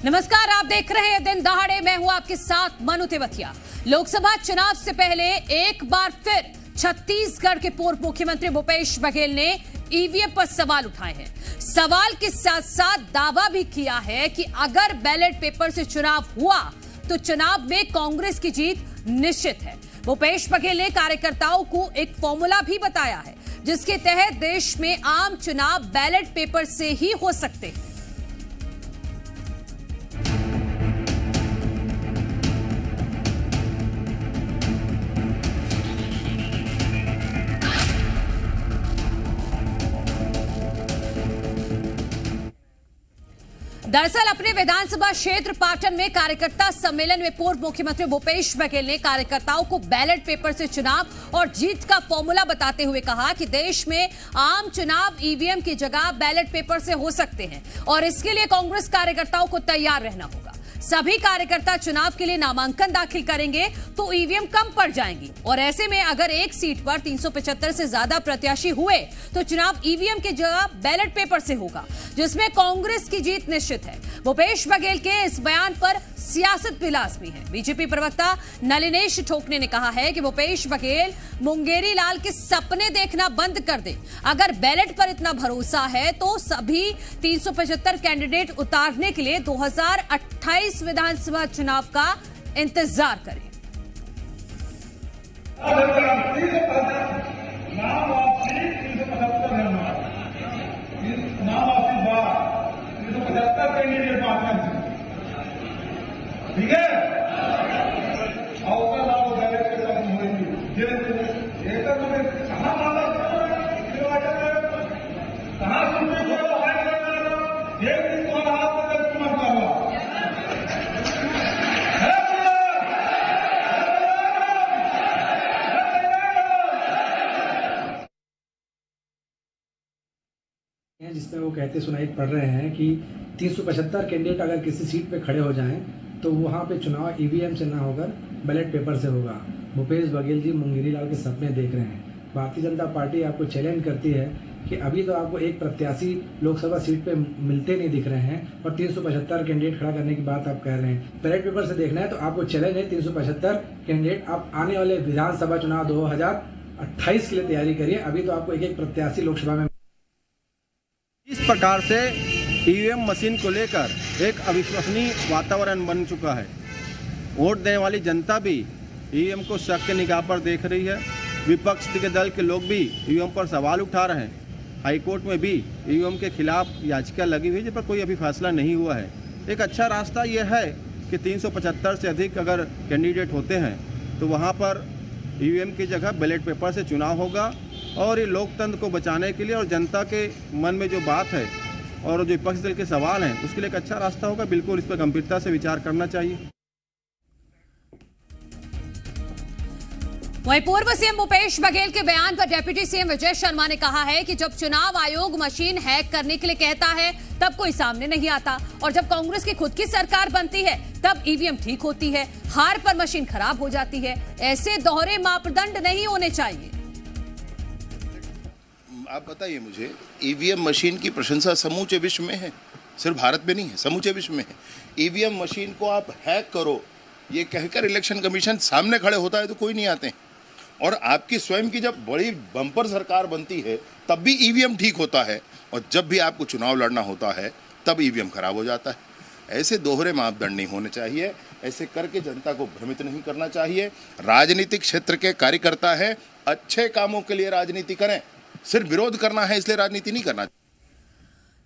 नमस्कार, आप देख रहे हैं दिन दहाड़े। मैं हूं आपके साथ मनु तेवतिया। लोकसभा चुनाव से पहले एक बार फिर छत्तीसगढ़ के पूर्व मुख्यमंत्री भूपेश बघेल ने ईवीएम पर सवाल उठाए हैं। सवाल के साथ साथ दावा भी किया है कि अगर बैलेट पेपर से चुनाव हुआ तो चुनाव में कांग्रेस की जीत निश्चित है। भूपेश बघेल ने कार्यकर्ताओं को एक फॉर्मूला भी बताया है जिसके तहत देश में आम चुनाव बैलेट पेपर से ही हो सकते हैं। दरअसल अपने विधानसभा क्षेत्र पाटन में कार्यकर्ता सम्मेलन में पूर्व मुख्यमंत्री भूपेश बघेल ने कार्यकर्ताओं को बैलेट पेपर से चुनाव और जीत का फॉर्मूला बताते हुए कहा कि देश में आम चुनाव ईवीएम की जगह बैलेट पेपर से हो सकते हैं और इसके लिए कांग्रेस कार्यकर्ताओं को तैयार रहना होगा। सभी कार्यकर्ता चुनाव के लिए नामांकन दाखिल करेंगे तो ईवीएम कम पड़ जाएंगी और ऐसे में अगर एक सीट पर 375 से ज्यादा प्रत्याशी हुए तो चुनाव ईवीएम की जगह बैलेट पेपर से होगा, जिसमें कांग्रेस की जीत निश्चित है। भूपेश बघेल के इस बयान पर सियासत भी लाजमी है। बीजेपी प्रवक्ता नलिनेश ठोकने ने कहा है कि भूपेश बघेल मुंगेरी लाल के सपने देखना बंद कर दे। अगर बैलेट पर इतना भरोसा है तो सभी 375 कैंडिडेट उतारने के लिए 2028 विधानसभा चुनाव का इंतजार करें। ठीक है, जिसमें वो कहते सुनाई पड़ रहे हैं कि 375 कैंडिडेट अगर किसी सीट पे खड़े हो जाएं तो वहाँ पे चुनाव ईवीएम से ना होकर बैलेट पेपर से होगा। भूपेश बघेल जी मुंगेरी लाल के सपने देख रहे हैं। भारतीय जनता पार्टी आपको चैलेंज करती है कि अभी तो आपको एक प्रत्याशी लोकसभा सीट पे मिलते नहीं दिख रहे हैं और 375 कैंडिडेट खड़ा करने की बात आप कह रहे हैं। बैलेट पेपर से देखना है तो आपको चैलेंज है 375 कैंडिडेट। आप आने वाले विधानसभा चुनाव 2028 के लिए तैयारी करिए। अभी तो आपको एक एक प्रत्याशी लोकसभा में। इस प्रकार से ईवीएम मशीन को लेकर एक अविश्वसनीय वातावरण बन चुका है। वोट देने वाली जनता भी ईवीएम को शक के निगाह पर देख रही है। विपक्ष के दल के लोग भी ईवीएम पर सवाल उठा रहे हैं। हाईकोर्ट में भी ईवीएम के खिलाफ याचिका लगी हुई है जिस पर कोई अभी फैसला नहीं हुआ है। एक अच्छा रास्ता यह है कि 375 से अधिक अगर कैंडिडेट होते हैं तो वहाँ पर ईवीएम की जगह बैलेट पेपर से चुनाव होगा और ये लोकतंत्र को बचाने के लिए और जनता के मन में जो बात है और जो विपक्ष दल के सवाल हैं उसके लिए एक अच्छा रास्ता होगा। बिल्कुल इस पर गंभीरता से विचार करना चाहिए। वहीं पूर्व सीएम भूपेश बघेल के बयान पर डिप्टी सीएम विजय शर्मा ने कहा है कि जब चुनाव आयोग मशीन हैक करने के लिए कहता है तब कोई सामने नहीं आता और जब कांग्रेस की खुद की सरकार बनती है तब ईवीएम ठीक होती है, हार पर मशीन खराब हो जाती है। ऐसे दोहरे मापदंड नहीं होने चाहिए। आप बताइए मुझे, ईवीएम मशीन की प्रशंसा समूचे विश्व में है, सिर्फ भारत में नहीं है, समूचे विश्व में है। ईवीएम मशीन को आप हैक करो ये कहकर इलेक्शन कमीशन सामने खड़े होता है तो कोई नहीं आते हैं। और आपकी स्वयं की जब बड़ी बम्पर सरकार बनती है तब भी ईवीएम ठीक होता है और जब भी आपको चुनाव लड़ना होता है तब ईवीएम खराब हो जाता है। ऐसे दोहरे मापदंड नहीं होने चाहिए। ऐसे करके जनता को भ्रमित नहीं करना चाहिए। राजनीतिक क्षेत्र के कार्यकर्ता है, अच्छे कामों के लिए राजनीति करें, सिर्फ विरोध करना है इसलिए राजनीति नहीं करना।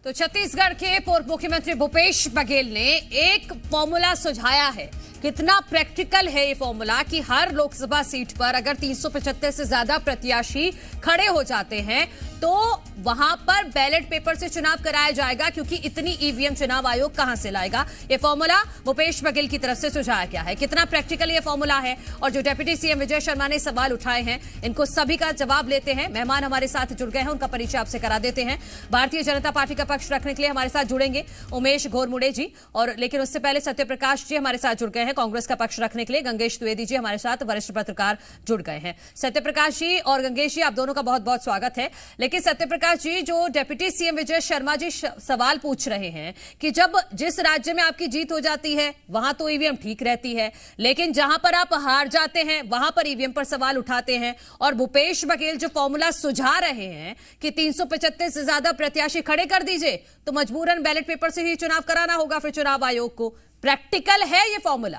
तो छत्तीसगढ़ के पूर्व मुख्यमंत्री भूपेश बघेल ने एक फॉर्मूला सुझाया है। कितना प्रैक्टिकल है ये फॉर्मूला कि हर लोकसभा सीट पर अगर 375 से ज्यादा प्रत्याशी खड़े हो जाते हैं तो वहां पर बैलेट पेपर से चुनाव कराया जाएगा, क्योंकि इतनी ईवीएम चुनाव आयोग कहां से लाएगा। ये फॉर्मूला भूपेश बघेल की तरफ से सुझाया गया है। कितना प्रैक्टिकल ये फॉर्मूला है और जो डिप्टी सीएम विजय शर्मा ने सवाल उठाए हैं इनको सभी का जवाब लेते हैं। मेहमान हमारे साथ जुड़ गए हैं, उनका परिचय आपसे करा देते हैं। भारतीय जनता पार्टी का पक्ष रखने के लिए हमारे साथ जुड़ेंगे उमेश घोरमुड़े जी, और लेकिन उससे पहले सत्यप्रकाश जी हमारे साथ जुड़ गए हैं। हैं कांग्रेस का पक्ष रखने के लिए। गंगेश द्विवेदी जी हमारे साथ वरिष्ठ पत्रकार जुड़ गए हैं। सत्यप्रकाश जी और गंगेश जी, आप दोनों का बहुत बहुत स्वागत है। लेकिन सत्यप्रकाश जी, जो डिप्टी सीएम विजय शर्मा जी सवाल पूछ रहे हैं कि जब जिस राज्य में आपकी जीत हो जाती है वहां तो ईवीएम ठीक रहती है, लेकिन जहां पर आप हार जाते हैं वहां पर ईवीएम पर सवाल उठाते हैं, और भूपेश बघेल जो फॉर्मूला सुझा रहे हैं कि 375 से ज्यादा प्रत्याशी खड़े कर दीजिए तो मजबूरन बैलेट पेपर से ही चुनाव कराना होगा फिर चुनाव आयोग को। प्रैक्टिकल है ये फॉर्मूला?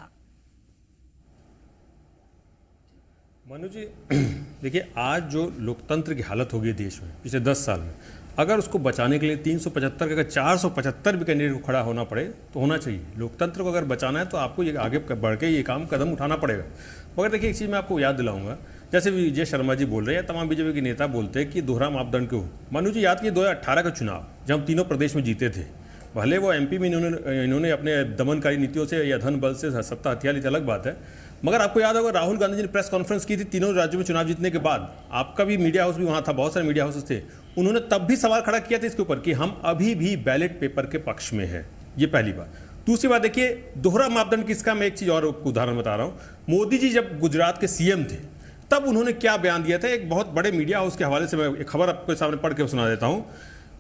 मनु जी, देखिए आज जो लोकतंत्र की हालत हो गई देश में पिछले 10 साल में, अगर उसको बचाने के लिए 375 के अगर 475 भी कैंडिडेट को खड़ा होना पड़े तो होना चाहिए। लोकतंत्र को अगर बचाना है तो आपको ये आगे बढ़ के ये कदम उठाना पड़ेगा। मगर देखिए एक चीज़ मैं आपको याद दिलाऊंगा, जैसे विजय शर्मा जी बोल रहे हैं, तमाम बीजेपी के नेता बोलते हैं कि दोहरा मापदंड क्यों। मनु जी याद कीजिए 2018 का चुनाव जब हम तीनों प्रदेश में जीते थे, भले वो एमपी में इन्होंने अपने दमनकारी नीतियों से या धन बल से सत्ता हथियार ली, अलग बात है। मगर आपको याद होगा राहुल गांधी जी ने प्रेस कॉन्फ्रेंस की थी तीनों राज्यों में चुनाव जीतने के बाद, आपका भी मीडिया हाउस भी वहाँ था, बहुत सारे मीडिया हाउसेस थे, उन्होंने तब भी सवाल खड़ा किया था इसके ऊपर कि हम अभी भी बैलेट पेपर के पक्ष में है। ये पहली बात। दूसरी बात देखिए दोहरा मापदंड किसका, मैं एक चीज़ और उदाहरण बता रहा हूँ। मोदी जी जब गुजरात के सीएम थे तब उन्होंने क्या बयान दिया था, एक बहुत बड़े मीडिया हाउस के हवाले से मैं एक खबर आपके सामने पढ़ के सुना देता हूँ।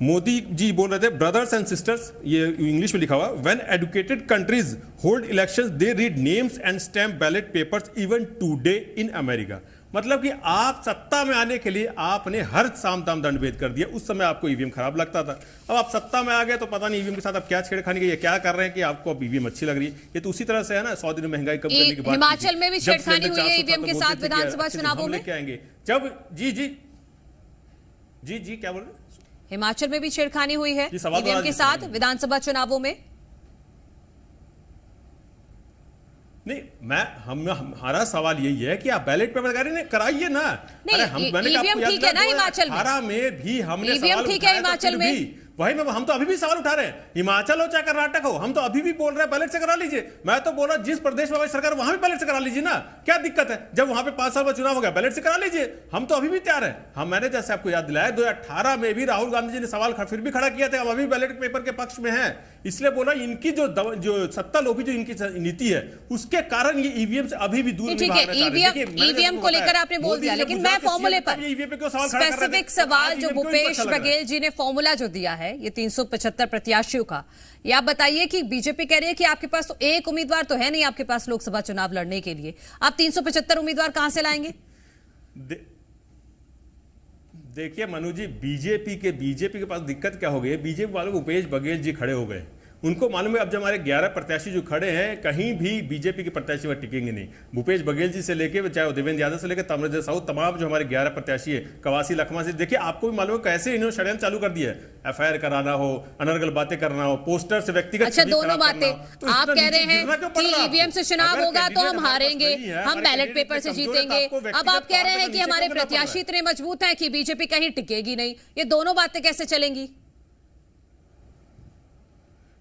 मोदी जी बोल रहे थे, ब्रदर्स एंड सिस्टर्स, ये इंग्लिश में लिखा हुआ, when educated countries hold elections they read names and stamp ballot papers even today in America. मतलब कि आप सत्ता में आने के लिए आपने हर साम दाम दंड भेद कर दिया। उस समय आपको ईवीएम खराब लगता था, अब आप सत्ता में आ गए तो पता नहीं ईवीएम के साथ आप क्या छेड़खानी की, क्या कर रहे हैं कि आपको अब ईवीएम अच्छी लग रही है। ये तो उसी तरह से है ना, 100 दिन महंगाई कम करने के बाद हिमाचल में भी छेड़खानी हुई है ईवीएम के साथ विधानसभा चुनावों में। क्या आएंगे जब जी क्या बोल रहे हैं? हिमाचल में भी छेड़खानी हुई है ईवीएम के साथ विधानसभा चुनावों में। नहीं, हमारा सवाल यही है कि आप बैलेट पेपर कराइए ना। नहीं, ईवीएम ठीक है ना हिमाचल में भी हमने ईवीएम ठीक है हिमाचल में, वही में हम तो अभी भी सवाल उठा रहे हैं। हिमाचल हो चाहे कर्नाटक हो, हम तो अभी भी बोल रहे हैं बैलेट से करा लीजिए। मैं तो बोल रहा जिस प्रदेश में हमारी सरकार वहां भी बैलेट से करा लीजिए ना, क्या दिक्कत है? जब वहां पे 5 साल बाद चुनाव हो गया बैलेट से करा लीजिए, हम तो अभी भी तैयार है। मैंने जैसे आपको याद दिलाया 2018 में भी राहुल गांधी जी ने सवाल फिर भी खड़ा किया था, हम अभी बैलेट पेपर के पक्ष में है। इसलिए बोला इनकी जो सत्ता लोभी जो इनकी नीति है उसके कारण ये ईवीएम से अभी भी दूर नहीं भाग रहे हैं। ईवीएम को लेकर आपने बोल दिया, लेकिन मैं फॉर्मूले पर स्पेसिफिक सवाल जो भूपेश बघेल जी ने फॉर्मूला जो दिया है ये 375 प्रत्याशियों का, ये आप बताइए कि बीजेपी कह रही है कि आपके पास तो एक उम्मीदवार तो है नहीं आपके पास लोकसभा चुनाव लड़ने के लिए, आप 375 उम्मीदवार कहां से लाएंगे? देखिए मनु जी, बीजेपी के पास दिक्कत क्या हो गई है, बीजेपी वाले भूपेश बघेल जी खड़े हो गए, उनको मालूम है अब जब हमारे 11 प्रत्याशी जो खड़े हैं कहीं भी बीजेपी के प्रत्याशी वह टिकेंगे नहीं। भूपेश बघेल जी से लेकर चाहे देवेंद्र यादव से लेकर ताम्रध्वज साहू, तमाम जो हमारे 11 प्रत्याशी है, कवासी लखमा से, देखिए आपको भी मालूम है कैसे इन्होंने षड्यंत्र चालू कर दिया है। एफआईआर कराना हो, अनर्गल बातें करना हो, पोस्टर से व्यक्तिगत। अच्छा, दोनों बातें आप कह रहे हैं कि ईवीएम से चुनाव होगा तो हम हारेंगे, हम बैलेट पेपर से जीतेंगे। अब आप कह रहे हैं कि हमारे प्रत्याशी इतने मजबूत हैं कि बीजेपी कहीं टिकेगी नहीं, ये दोनों बातें कैसे चलेंगी?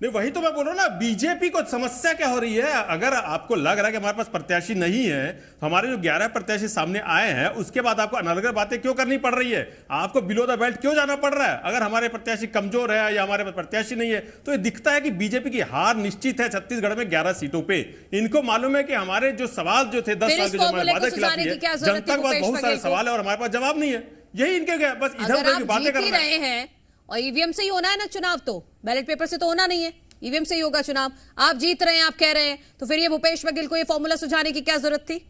नहीं, वही तो मैं बोल रहा हूं ना, बीजेपी को समस्या क्या हो रही है। अगर आपको लग रहा है कि हमारे पास प्रत्याशी नहीं है, हमारे जो 11 प्रत्याशी सामने आए हैं उसके बाद आपको अनर्गल बातें क्यों करनी पड़ रही है, आपको बिलो द बेल्ट क्यों जाना पड़ रहा है? अगर हमारे प्रत्याशी कमजोर है या हमारे पास प्रत्याशी नहीं है तो ये दिखता है कि बीजेपी की हार निश्चित है छत्तीसगढ़ में 11 सीटों पे। इनको मालूम है कि हमारे जो सवाल जो थे 10 साल के जो हमारे वादे खिलाफ है, जनता के पास बहुत सारे सवाल है और हमारे पास जवाब नहीं है। यही इनके क्या, बस इधर उधर की बातें कर रहे हैं। और ईवीएम से ही होना है ना चुनाव, तो बैलेट पेपर से तो होना नहीं है, ईवीएम से ही होगा चुनाव। आप जीत रहे हैं, आप कह रहे हैं, तो फिर ये भूपेश बघेल को ये फॉर्मूला सुझाने की क्या जरूरत थी?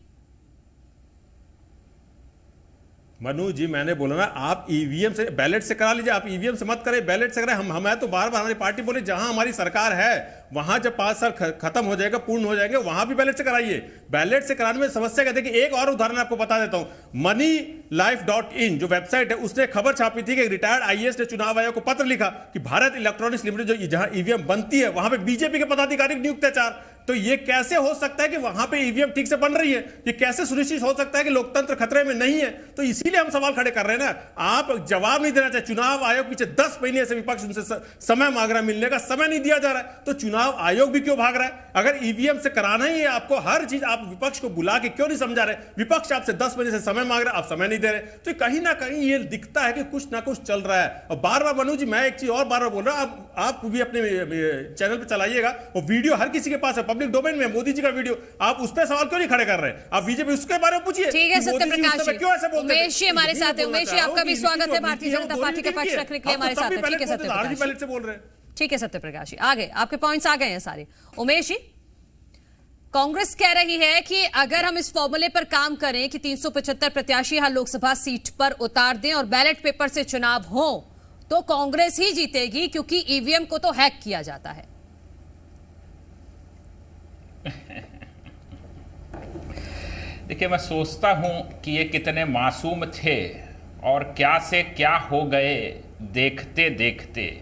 मनु जी, मैंने बोला ना, आप ईवीएम से बैलेट से करा लीजिए, आप ईवीएम से मत करें, बैलेट से करें। हमें तो बार बार हमारी पार्टी बोले जहां हमारी सरकार है वहां जब 5 साल खत्म हो जाएगा, पूर्ण हो जाएंगे, वहां भी बैलेट से कराइए। बैलेट से कराने में समस्या कहते हैं कि एक और उदाहरण आपको बता देता हूं, moneylife.in जो वेबसाइट है उसने खबर छापी थी कि रिटायर्ड आईएएस ने चुनाव आयोग को पत्र लिखा कि भारत इलेक्ट्रॉनिक्स लिमिटेड जो जहां ईवीएम बनती है वहां पे बीजेपी के पदाधिकारी नियुक्त है 4। तो ये कैसे हो सकता है कि वहां पे ईवीएम ठीक से बन रही है? ये कैसे सुनिश्चित हो सकता है कि लोकतंत्र खतरे में नहीं है? तो इसीलिए हम सवाल खड़े कर रहे हैं ना। आप जवाब नहीं देना चाहिए। चुनाव आयोग पीछे 10 महीने से विपक्ष उनसे समय मांग रहा, मिलने का समय नहीं दिया जा रहा है। तो चुनाव चुनाव आयोग भी क्यों भाग रहा है? अगर ईवीएम से कराना ही है आपको, हर चीज आप विपक्ष को बुला के क्यों नहीं समझा रहे? विपक्ष आपसे 10 बजे से समय मांग रहा है, आप समय नहीं दे रहे। तो कहीं ना कहीं ये दिखता है कि कुछ ना कुछ चल रहा है। और बार बार मनु जी, मैं एक चीज और बार बार बोल रहा हूं, आप भी अपने चैनल पे चलाइएगा, वो वीडियो हर किसी के पास है, पब्लिक डोमेन में, मोदी जी का वीडियो। आप उस पर सवाल क्यों नहीं खड़े कर रहे? आप बीजेपी उसके बारे में पूछिए। ठीक है सत्यप्रकाश जी, क्यों ऐसे बोलते हैं? उमेश जी हमारे साथ है। उमेश जी, आपका भी स्वागत है भारतीय जनता पार्टी का पक्ष रखने के लिए हमारे साथ है। ठीक है सत्यप्रकाश से बोल रहे हैं। ठीक है सत्यप्रकाश जी, आगे आपके पॉइंट्स आ गए हैं सारे। उमेश जी, कांग्रेस कह रही है कि अगर हम इस फॉर्मूले पर काम करें कि 375 प्रत्याशी हर लोकसभा सीट पर उतार दें और बैलेट पेपर से चुनाव हो तो कांग्रेस ही जीतेगी, क्योंकि ईवीएम को तो हैक किया जाता है। देखिए, मैं सोचता हूं कि ये कितने मासूम थे और क्या से क्या हो गए देखते देखते।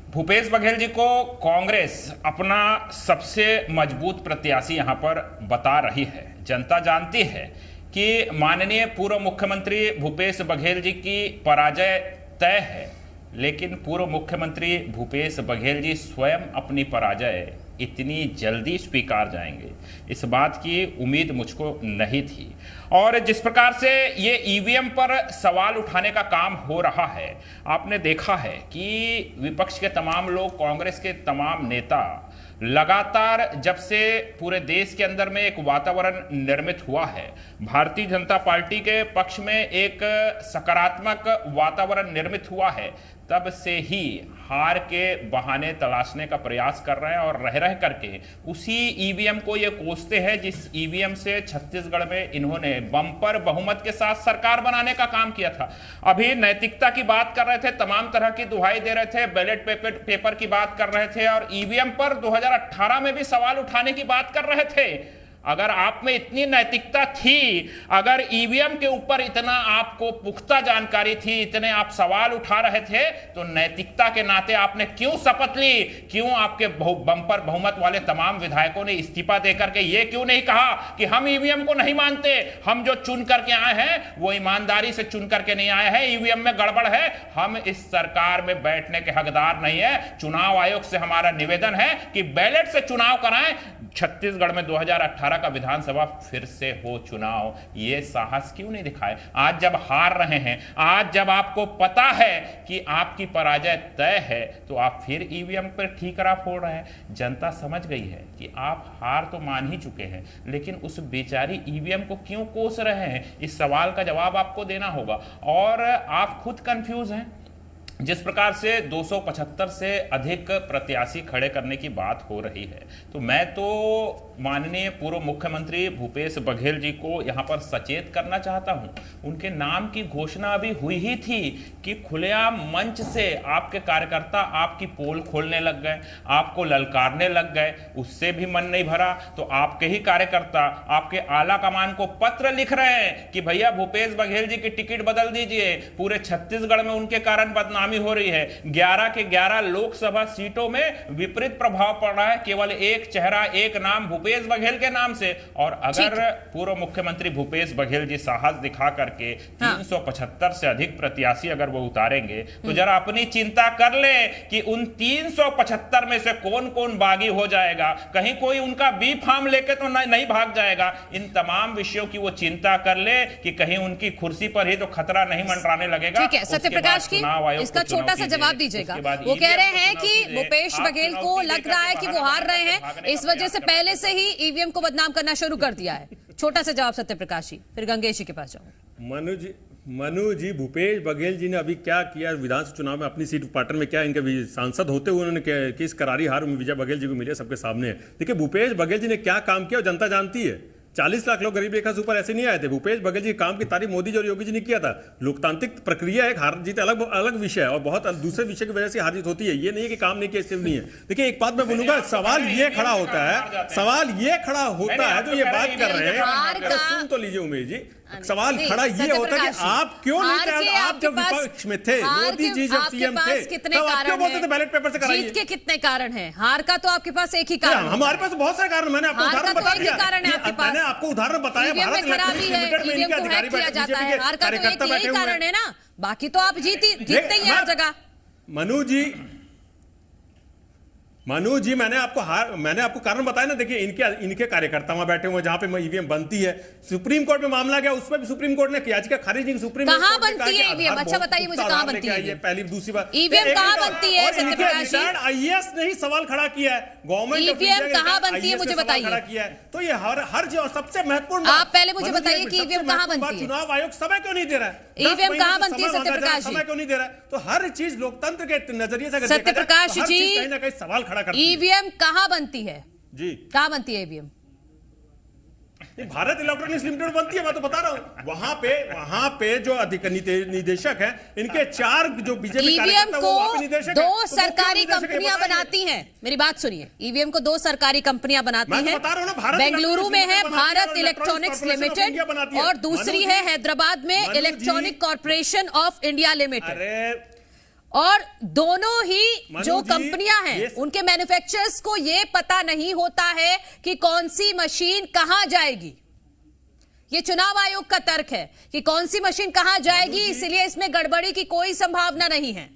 भूपेश बघेल जी को कांग्रेस अपना सबसे मजबूत प्रत्याशी यहां पर बता रही है। जनता जानती है कि माननीय पूर्व मुख्यमंत्री भूपेश बघेल जी की पराजय तय है, लेकिन पूर्व मुख्यमंत्री भूपेश बघेल जी स्वयं अपनी पराजय इतनी जल्दी स्वीकार जाएंगे, इस बात की उम्मीद मुझको नहीं थी। और जिस प्रकार से ये ईवीएम पर सवाल उठाने का काम हो रहा है, आपने देखा है कि विपक्ष के तमाम लोग, कांग्रेस के तमाम नेता लगातार जब से पूरे देश के अंदर में एक वातावरण निर्मित हुआ है, भारतीय जनता पार्टी के पक्ष में एक सकारात्मक वातावरण निर्मित हुआ है, तब से ही हार के बहाने तलाशने का प्रयास कर रहे हैं और रह रह करके उसी ईवीएम को ये कोसते हैं जिस ईवीएम से छत्तीसगढ़ में इन्होंने बम्पर बहुमत के साथ सरकार बनाने का काम किया था। अभी नैतिकता की बात कर रहे थे, तमाम तरह की दुहाई दे रहे थे, बैलेट पेपर की बात कर रहे थे और ईवीएम पर 2018 में भी सवाल उठाने की बात कर रहे थे। अगर आप में इतनी नैतिकता थी, अगर ईवीएम के ऊपर इतना आपको पुख्ता जानकारी थी, इतने आप सवाल उठा रहे थे, तो नैतिकता के नाते आपने क्यों शपथ ली? क्यों आपके बम्पर बहुमत वाले तमाम विधायकों ने इस्तीफा देकर के ये क्यों नहीं कहा कि हम ईवीएम को नहीं मानते, हम जो चुन करके आए हैं वो ईमानदारी से चुन करके नहीं आए हैं, ईवीएम में गड़बड़ है, हम इस सरकार में बैठने के हकदार नहीं है। चुनाव आयोग से हमारा निवेदन है कि बैलेट से चुनाव कराएं, छत्तीसगढ़ में 2018 का विधानसभा फिर से हो चुनाव। ये साहस क्यों नहीं दिखाए? आज जब हार रहे हैं, आज जब आपको पता है कि आपकी पराजय तय है, तो आप फिर ईवीएम पर ठीकरा फोड़ रहे हैं। जनता समझ गई है कि आप हार तो मान ही चुके हैं, लेकिन उस बेचारी ईवीएम को क्यों कोस रहे हैं, इस सवाल का जवाब आपको देना होगा। और आप खुद कंफ्यूज हैं। जिस प्रकार से 275 से अधिक प्रत्याशी खड़े करने की बात हो रही है, तो मैं तो माननीय पूर्व मुख्यमंत्री भूपेश बघेल जी को यहां पर सचेत करना चाहता हूं। उनके नाम की घोषणा अभी हुई ही थी कि खुलेआम मंच से आपके कार्यकर्ता आपकी पोल खोलने लग गए, आपको ललकारने लग गए, उससे भी मन नहीं भरा तो आपके ही कार्यकर्ता आपके आला कमान को पत्र लिख रहे हैं कि भैया भूपेश बघेल जी की टिकट बदल दीजिए, पूरे छत्तीसगढ़ में उनके कारण बदनामी हो रही है। 11 के 11 लोकसभा सीटों में विपरीत प्रभाव पड़ रहा है, केवल एक चेहरा, एक नाम भूपेश बघेल के नाम से। और अगर पूर्व मुख्यमंत्री भूपेश बघेल जी साहस दिखा करके 375 से अधिक प्रत्याशी अगर वो उतारेंगे, तो जरा अपनी चिंता कर ले कि उन 375 में से कौन कौन बागी हो जाएगा, कहीं कोई उनका बी फार्म लेके तो नहीं भाग जाएगा। इन तमाम विषयों की वो चिंता कर ले कि कहीं उनकी कुर्सी पर ही तो खतरा नहीं मंडराने लगेगा। ठीक है सत्यप्रकाश की इसका छोटा सा जवाब दीजिएगा। वो कह रहे हैं कि भूपेश बघेल को लग रहा है कि वो हार रहे हैं, इस वजह से पहले से ही ईवीएम को बदनाम करना शुरू कर दिया है। छोटा सा जवाब सत्यप्रकाश जी, फिर गंगेश जी के पास जाऊं। मनु जी, भूपेश बघेल जी ने अभी क्या किया विधानसभा चुनाव में? अपनी सीट पाटन में क्या इनके सांसद होते हुए उन्होंने किस करारी हार विजय बघेल जी को मिली, सबके सामने है। देखिए भूपेश बघेल जी ने क्या काम किया जनता जानती है। 40 लाख लोग गरीब रेखा से ऊपर ऐसे नहीं आए थे। भूपेश बघेल जी काम की तारीफ मोदी जी और योगी जी ने किया था। लोकतांत्रिक प्रक्रिया एक हार जीत अलग विषय है और बहुत दूसरे विषय की वजह से हार जीत होती है। ये नहीं है कि काम नहीं किया, सिर्फ नहीं है। देखिए एक बात मैं बोलूंगा, सवाल ये खड़ा होता है जो ये बात कर रहे हैं, सुन तो लीजिए उमेश जी, सवाल खड़ा ये होता है कि आप क्यों नहीं, आप जब विपक्ष में थे, मोदी जी जब सीएम थे, तब आप क्यों बोलते थे बैलेट पेपर से कराइए? जीत के कितने कारण हैं? हार का तो आपके पास एक ही कारण, हमारे पास बहुत सारे कारण, मैंने आपको उदाहरण बता दिया। मैंने आपको उदाहरण बताया, भारत इलेक्ट्रॉनिक्स लिमिटेड में इनके अधिकारी बैठे, कार्यकर्ता बैठे हुए कारण है ना, बाकी तो आप जीतते ही हर जगह। मनु जी मनु जी, मैंने आपको कारण बताया ना। देखिए, इनके कार्यकर्ता वहां बैठे हुए जहां पे ईवीएम बनती है। सुप्रीम कोर्ट में मामला गया, उसमें भी सुप्रीम कोर्ट ने याचिका खारिज नहीं। सुप्रीम कोर्ट कहां बनती है ईवीएम? अच्छा बताइए मुझे, कहां बनती है पहली? दूसरी बात, ईवीएम कहां बनती है? सत्यप्रकाश जी, आईएएस ने ही सवाल खड़ा किया है। गवर्नमेंट ईवीएम कहां बनती है मुझे बताइए। तो ये हर जो सबसे महत्वपूर्ण, आप पहले मुझे बताइए कि ईवीएम कहां बनती है। चुनाव आयोग समय क्यों नहीं दे रहा है? ईवीएम कहां बनती है सत्यप्रकाश जी? समय क्यों नहीं दे रहा है? तो हर चीज लोकतंत्र के नजरिए से सत्यप्रकाश जी कहीं ना कहीं सवाल खड़ा करती है। ईवीएम कहां बनती है जी? कहां बनती है ईवीएम? भारत इलेक्ट्रॉनिक्स लिमिटेड बनती है, मैं तो बता रहा हूं। वहां पे जो निदेशक हैं, इनके 4 जो बीजेपी ईवीएम को निदेशक 2 सरकारी कंपनियां बनाती हैं। मेरी बात सुनिए, ईवीएम को 2 सरकारी कंपनियां बनाती हैं। बेंगलुरु में है भारत इलेक्ट्रॉनिक्स लिमिटेड और दूसरी है हैदराबाद में electronic corporation of India limited. और दोनों ही जो कंपनियां हैं उनके मैन्युफैक्चरर्स को यह पता नहीं होता है कि कौन सी मशीन कहां जाएगी। ये चुनाव आयोग का तर्क है कि कौन सी मशीन कहां जाएगी, इसलिए इसमें गड़बड़ी की कोई संभावना नहीं है।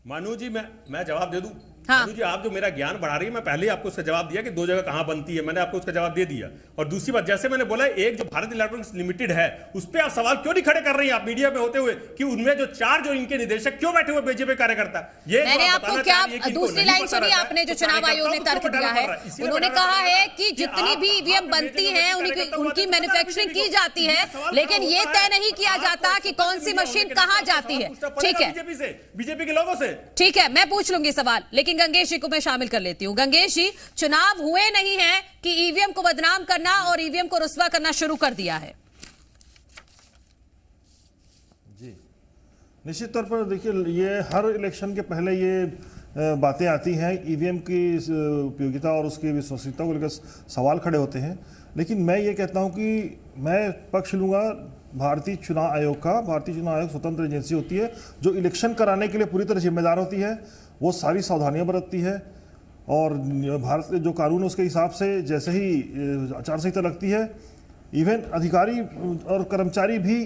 मानू जी, मैं जवाब दे दूं? हाँ। जी, आप जो मेरा ज्ञान बढ़ा रही है, मैं पहले ही आपको उसका जवाब दिया कि 2 जगह कहां बनती है। मैंने आपको उसका जवाब दे दिया। और दूसरी बात, जैसे मैंने बोला, एक जो भारत इलेक्ट्रॉनिक्स लिमिटेड है, उस पर आप सवाल क्यों नहीं खड़े कर रही हैं आप मीडिया में होते हुए कि उनमें जो 4 जो इनके निदेशक क्यों बैठे हुए बीजेपी कार्यकर्ता? ये मैंने आपको क्या दूसरी लाइन सुनी आपने जो चुनाव आयोग ने तर्क दिया है? उन्होंने कहा है कि जितनी भी ईवीएम बनती है उनकी मैन्युफैक्चरिंग की जाती है, लेकिन ये तय नहीं किया जाता कि कौन सी मशीन कहां जाती है। ठीक है, बीजेपी के लोगों से ठीक है, मैं पूछ लूंगी सवाल, लेकिन गंगेश जी को मैं शामिल कर लेती हूं। गंगेश जी, चुनाव हुए नहीं है कि ईवीएम को बदनाम करना और ईवीएम को रुस्वा करना शुरू कर दिया है? जी, निश्चित तौर पर देखिए, ये हर इलेक्शन के पहले ये बातें आती हैं, ईवीएम की उपयोगिता और उसकी विश्वसनीयता को लेकर सवाल खड़े होते हैं। लेकिन मैं ये कहता हूं कि मैं पक्ष लूंगा भारतीय चुनाव आयोग का। भारतीय चुनाव आयोग स्वतंत्र एजेंसी होती है जो इलेक्शन कराने के लिए पूरी तरह जिम्मेदार होती है। वो सारी सावधानियां बरतती है और भारत के जो कानून है उसके हिसाब से जैसे ही आचार संहिता लगती है, इवन अधिकारी और कर्मचारी भी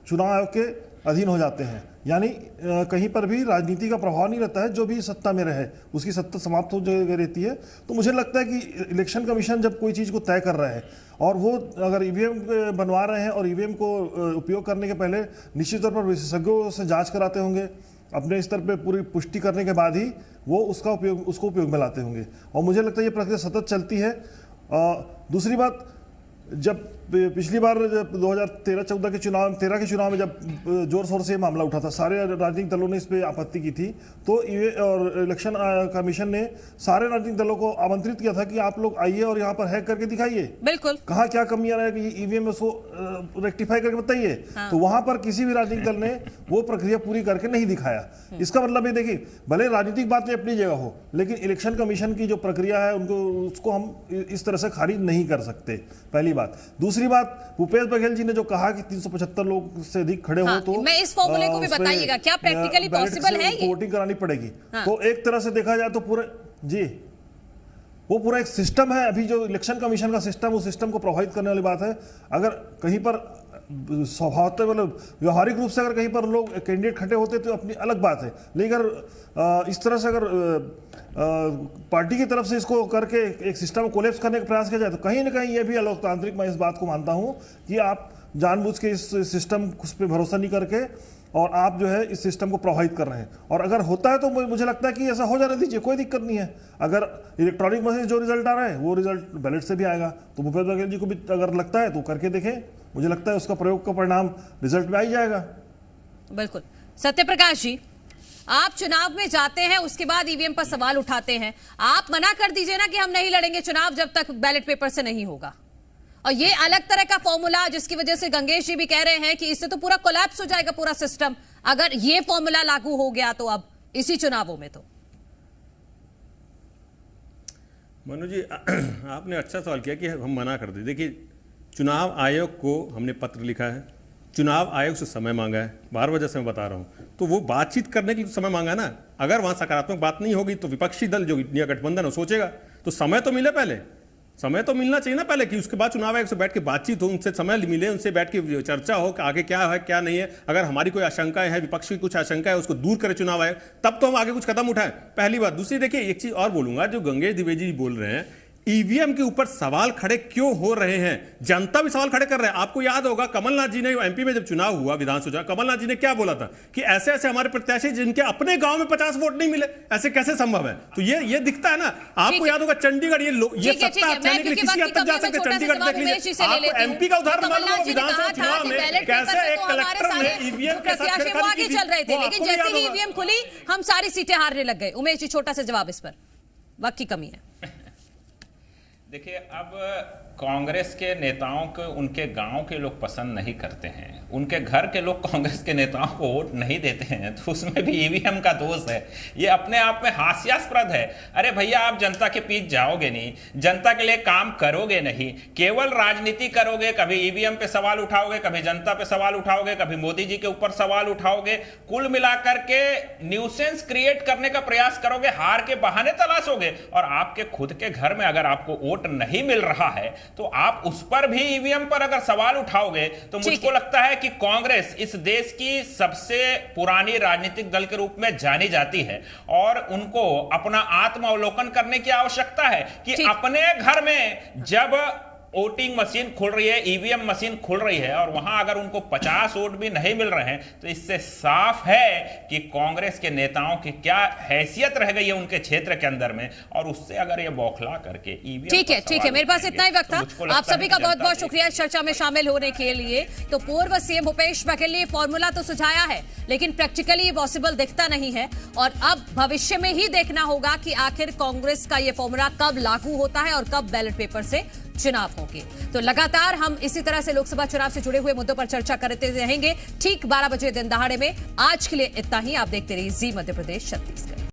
चुनाव आयोग के अधीन हो जाते हैं। यानी कहीं पर भी राजनीति का प्रभाव नहीं रहता है। जो भी सत्ता में रहे उसकी सत्ता समाप्त हो रहती है। तो मुझे लगता है कि इलेक्शन कमीशन जब कोई चीज़ को तय कर रहा है और वो अगर ईवीएम बनवा रहे हैं और ईवीएम को उपयोग करने के पहले निश्चित तौर पर विशेषज्ञों से जांच कराते होंगे, अपने स्तर पे पूरी पुष्टि करने के बाद ही वो उसको उपयोग में लाते होंगे। और मुझे लगता है ये प्रक्रिया सतत चलती है। दूसरी बात, जब पिछली बार 2013-14 के चुनाव 13 के चुनाव में जब जोर शोर से मामला उठा था, सारे राजनीतिक दलों ने इस पर आपत्ति की थी। तो और इलेक्शन कमीशन ने सारे राजनीतिक दलों को आमंत्रित किया था कि आप लोग आइए और यहाँ पर हैक करके दिखाइए, बिल्कुल कहाँ क्या कमियां रहे ईवीएम में उसको रेक्टिफाई करके बताइए। तो वहां पर किसी भी राजनीतिक दल ने वो प्रक्रिया पूरी करके नहीं दिखाया। इसका मतलब ये देखिए, भले राजनीतिक बातें अपनी जगह हो, लेकिन इलेक्शन कमीशन की जो प्रक्रिया है उसको हम इस तरह से खारिज नहीं कर सकते, पहली बात। दूसरी बात, भूपेश बघेल जी ने जो कहा कि 375 लोग से अधिक खड़े हो तो मैं इस फॉर्मूले को भी बताइएगा, क्या प्रैक्टिकली पॉसिबल है ये? वोटिंग करानी पड़ेगी। तो एक तरह से देखा जाए तो पूरे वो पूरा एक सिस्टम है। अभी जो इलेक्शन कमीशन का सिस्टम, उस सिस्टम को प्रभावित करने वाली बात है। अगर कहीं पर स्वभावतः मतलब व्यवहारिक रूप से अगर कहीं पर लोग कैंडिडेट खड़े होते तो अपनी अलग बात है, लेकिन अगर इस तरह से अगर पार्टी की तरफ से इसको करके एक सिस्टम को कोलैप्स करने का प्रयास किया जाए तो कहीं ना कहीं ये भी अलोकतांत्रिक, मैं इस बात को मानता हूं कि आप जानबूझ के इस सिस्टम उस पर भरोसा नहीं करके और आप जो है इस सिस्टम को प्रभावित कर रहे हैं। और अगर होता है तो मुझे लगता है कि ऐसा हो जाने दीजिए, कोई दिक्कत नहीं है। अगर इलेक्ट्रॉनिक मशीन जो रिजल्ट आ रहा है वो रिजल्ट बैलेट से भी आएगा, तो भूपेश बघेल जी को भी अगर लगता है तो करके देखें। मुझे लगता है उसका प्रयोग का परिणाम रिजल्ट में आ ही जाएगा। बिल्कुल। सत्यप्रकाश जी, आप चुनाव में जाते हैं, उसके बाद ईवीएम पर सवाल उठाते हैं, आप मना कर दीजिए ना कि हम नहीं लड़ेंगे चुनाव जब तक बैलेट पेपर से नहीं होगा। और ये अलग तरह का फॉर्मूला, जिसकी वजह से गंगेश जी भी कह रहे हैं कि इससे तो पूरा कोलैप्स हो जाएगा पूरा सिस्टम, अगर ये फॉर्मूला लागू हो गया तो अब इसी चुनावों में। तो मनु जी, आपने अच्छा सवाल किया कि हम मना कर दें। देखिए, चुनाव आयोग को हमने पत्र लिखा है, चुनाव आयोग से समय मांगा है, 12 वजह से मैं बता रहा हूं। तो वो बातचीत करने के लिए समय मांगा ना। अगर वहां सकारात्मक बात नहीं होगी तो विपक्षी दल जो इंडिया गठबंधन है सोचेगा, तो समय तो मिले, पहले समय तो मिलना चाहिए ना पहले, कि उसके बाद चुनाव आयोग से बैठ के बातचीत हो, उनसे समय मिले, उनसे बैठ के चर्चा हो कि आगे क्या है क्या नहीं है। अगर हमारी कोई आशंकाएं है, विपक्ष की कुछ आशंका है, उसको दूर करे चुनाव आयोग, तब तो हम आगे कुछ कदम उठाएं। पहली बात। दूसरी, देखिए एक चीज और बोलूंगा, जो गंगेश द्विवेदी जी बोल रहे हैं ईवीएम के ऊपर सवाल खड़े क्यों हो रहे हैं, जनता भी सवाल खड़े कर रहे हैं। आपको याद होगा कमलनाथ जी ने एमपी में जब चुनाव हुआ, विधानसभा, कमलनाथ जी ने क्या बोला था कि ऐसे ऐसे हमारे प्रत्याशी जिनके अपने गांव में 50 वोट नहीं मिले, ऐसे कैसे संभव है। तो ये दिखता है ना। आपको याद होगा चंडीगढ़, ये सत्ता अपनाने के लिए किसी हद तक जा सकते, चंडीगढ़ देख लीजिए। आपको एमपी का उदाहरण मालूम हो, विधानसभा चुनाव में कैसे एक कलेक्टर ने ईवीएम के साथ छेड़खानी की चल रहे थे, लेकिन जैसे ही ईवीएम खुली हम सारी सीटें हारने लग गए। उमेश जी, छोटा सा जवाब इस पर, वक्त की कमी है। देखिए, अब कांग्रेस के नेताओं को उनके गांव के लोग पसंद नहीं करते हैं, उनके घर के लोग कांग्रेस के नेताओं को वोट नहीं देते हैं, तो उसमें भी ईवीएम का दोष है। ये अपने आप में हास्यास्पद है। अरे भैया, आप जनता के बीच जाओगे नहीं, जनता के लिए काम करोगे नहीं, केवल राजनीति करोगे, कभी ईवीएम पे सवाल उठाओगे, कभी जनता पे सवाल उठाओगे, कभी मोदी जी के ऊपर सवाल उठाओगे, कुल मिलाकर के न्यूसेंस क्रिएट करने का प्रयास करोगे, हार के बहाने तलाशोगे। और आपके खुद के घर में अगर आपको वोट नहीं मिल रहा है तो आप उस पर भी ईवीएम पर अगर सवाल उठाओगे, तो मुझको लगता है कि कांग्रेस इस देश की सबसे पुरानी राजनीतिक दल के रूप में जानी जाती है और उनको अपना आत्मावलोकन करने की आवश्यकता है कि अपने घर में जब वोटिंग मशीन खुल रही है, ईवीएम मशीन खुल रही है और वहां अगर उनको 50 वोट भी नहीं मिल रहे हैं, तो इससे साफ है कि कांग्रेस के नेताओं की क्या हैसियत रह गई है उनके क्षेत्र के अंदर में, और उससे अगर ये बौखला करके ईवीएम। ठीक है, मेरे पास इतना ही वक्त था। आप सभी का बहुत बहुत शुक्रिया इस चर्चा में शामिल होने के लिए। तो पूर्व सीएम भूपेश बघेल ने फॉर्मूला तो सुझाया है, लेकिन प्रैक्टिकली ये पॉसिबल दिखता नहीं है, और अब भविष्य में ही देखना होगा कि आखिर कांग्रेस का ये फॉर्मूला कब लागू होता है और कब बैलेट पेपर से चुनाव होंगे। तो लगातार हम इसी तरह से लोकसभा चुनाव से जुड़े हुए मुद्दों पर चर्चा करते रहेंगे ठीक 12 बजे दिन दहाड़े में। आज के लिए इतना ही। आप देखते रहिए जी मध्य प्रदेश छत्तीसगढ़।